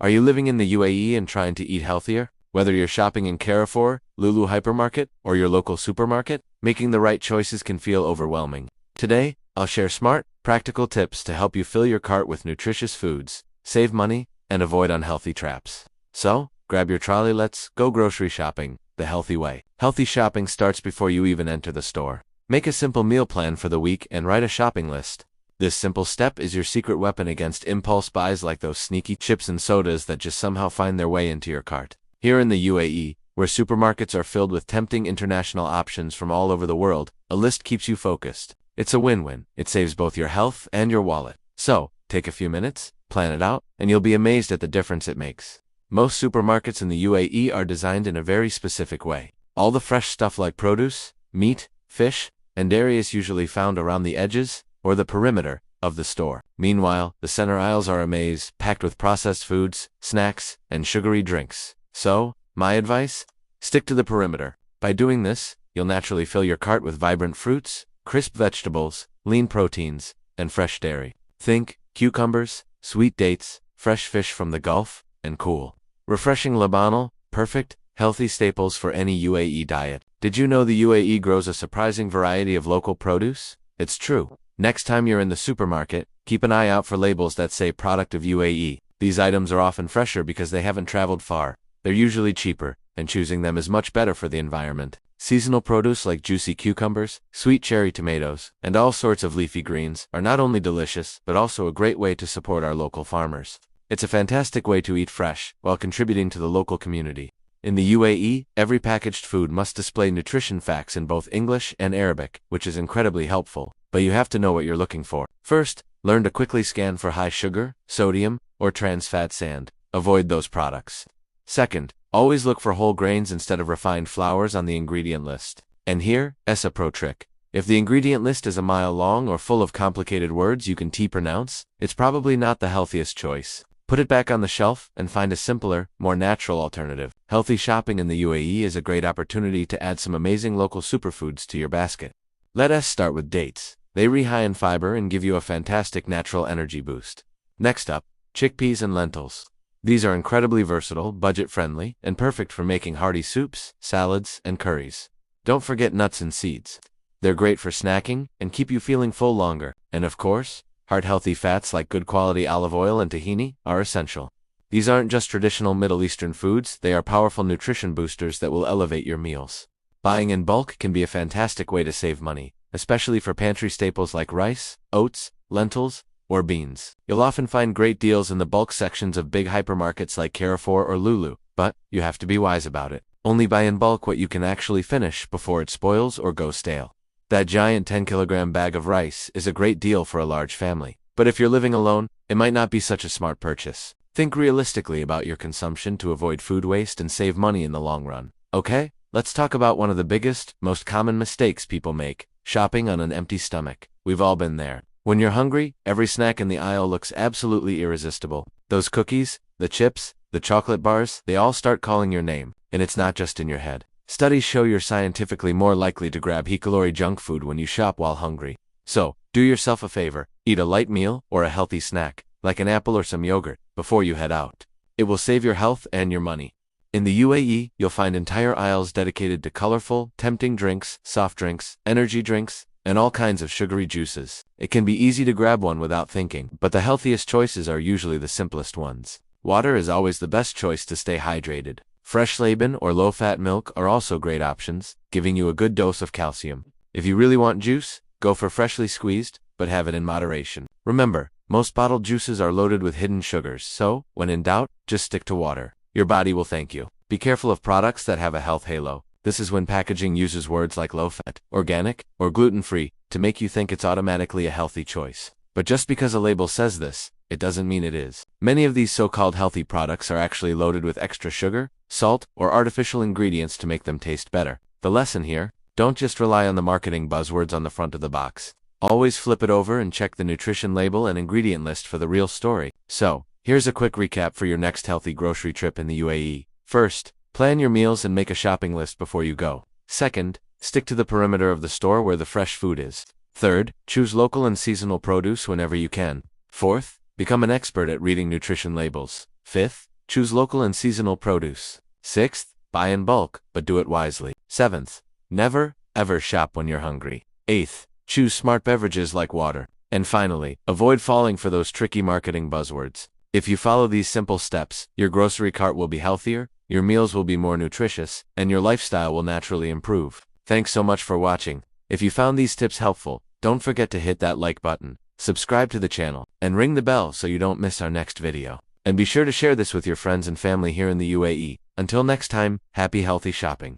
Are you living in the UAE and trying to eat healthier? Whether you're shopping in Carrefour, Lulu hypermarket, or your local supermarket, making the right choices can feel overwhelming. Today, I'll share smart, practical tips to help you fill your cart with nutritious foods, save money, and avoid unhealthy traps. So, grab your trolley, let's go grocery shopping, the healthy way. Healthy shopping starts before you even enter the store. Make a simple meal plan for the week and write a shopping list. This simple step is your secret weapon against impulse buys like those sneaky chips and sodas that just somehow find their way into your cart. Here in the UAE, where supermarkets are filled with tempting international options from all over the world, a list keeps you focused. It's a win-win. It saves both your health and your wallet. So, take a few minutes, plan it out, and you'll be amazed at the difference it makes. Most supermarkets in the UAE are designed in a very specific way. All the fresh stuff like produce, meat, fish, and dairy is usually found around the edges, or the perimeter, of the store. Meanwhile, the center aisles are a maze, packed with processed foods, snacks, and sugary drinks. So, my advice? Stick to the perimeter. By doing this, you'll naturally fill your cart with vibrant fruits, crisp vegetables, lean proteins, and fresh dairy. Think cucumbers, sweet dates, fresh fish from the Gulf, and cool, refreshing laban, perfect, healthy staples for any UAE diet. Did you know the UAE grows a surprising variety of local produce? It's true. Next time you're in the supermarket, keep an eye out for labels that say product of UAE. These items are often fresher because they haven't traveled far. They're usually cheaper, and choosing them is much better for the environment. Seasonal produce like juicy cucumbers, sweet cherry tomatoes, and all sorts of leafy greens are not only delicious, but also a great way to support our local farmers. It's a fantastic way to eat fresh, while contributing to the local community. In the UAE, every packaged food must display nutrition facts in both English and Arabic, which is incredibly helpful, but you have to know what you're looking for. First, learn to quickly scan for high sugar, sodium, or trans fats and avoid those products. Second, always look for whole grains instead of refined flours on the ingredient list. And here's a pro trick. If the ingredient list is a mile long or full of complicated words you can pronounce, it's probably not the healthiest choice. Put it back on the shelf and find a simpler, more natural alternative. Healthy shopping in the UAE is a great opportunity to add some amazing local superfoods to your basket. Let us start with dates. They're high in fiber and give you a fantastic natural energy boost. Next up, chickpeas and lentils. These are incredibly versatile, budget-friendly, and perfect for making hearty soups, salads, and curries. Don't forget nuts and seeds. They're great for snacking and keep you feeling full longer. And of course, heart-healthy fats like good quality olive oil and tahini are essential. These aren't just traditional Middle Eastern foods, they are powerful nutrition boosters that will elevate your meals. Buying in bulk can be a fantastic way to save money, especially for pantry staples like rice, oats, lentils, or beans. You'll often find great deals in the bulk sections of big hypermarkets like Carrefour or Lulu, but you have to be wise about it. Only buy in bulk what you can actually finish before it spoils or goes stale. That giant 10-kilogram bag of rice is a great deal for a large family. But if you're living alone, it might not be such a smart purchase. Think realistically about your consumption to avoid food waste and save money in the long run. Okay, let's talk about one of the biggest, most common mistakes people make: shopping on an empty stomach. We've all been there. When you're hungry, every snack in the aisle looks absolutely irresistible. Those cookies, the chips, the chocolate bars, they all start calling your name, and it's not just in your head. Studies show you're scientifically more likely to grab high-calorie junk food when you shop while hungry. So, do yourself a favor, eat a light meal or a healthy snack, like an apple or some yogurt, before you head out. It will save your health and your money. In the UAE, you'll find entire aisles dedicated to colorful, tempting drinks, soft drinks, energy drinks, and all kinds of sugary juices. It can be easy to grab one without thinking, but the healthiest choices are usually the simplest ones. Water is always the best choice to stay hydrated. Fresh laban or low-fat milk are also great options, giving you a good dose of calcium. If you really want juice, go for freshly squeezed, but have it in moderation. Remember, most bottled juices are loaded with hidden sugars, so, when in doubt, just stick to water. Your body will thank you. Be careful of products that have a health halo. This is when packaging uses words like low-fat, organic, or gluten-free to make you think it's automatically a healthy choice. But just because a label says this, it doesn't mean it is. Many of these so-called healthy products are actually loaded with extra sugar, salt, or artificial ingredients to make them taste better. The lesson here: don't just rely on the marketing buzzwords on the front of the box. Always flip it over and check the nutrition label and ingredient list for the real story. So, here's a quick recap for your next healthy grocery trip in the UAE. First, plan your meals and make a shopping list before you go. Second, stick to the perimeter of the store where the fresh food is. Third, choose local and seasonal produce whenever you can. Fourth, become an expert at reading nutrition labels. 5th, choose local and seasonal produce. 6th, buy in bulk, but do it wisely. 7th, never, ever shop when you're hungry. 8th, choose smart beverages like water. And finally, avoid falling for those tricky marketing buzzwords. If you follow these simple steps, your grocery cart will be healthier, your meals will be more nutritious, and your lifestyle will naturally improve. Thanks so much for watching. If you found these tips helpful, don't forget to hit that like button, subscribe to the channel, and ring the bell so you don't miss our next video. And be sure to share this with your friends and family here in the UAE. Until next time, happy healthy shopping.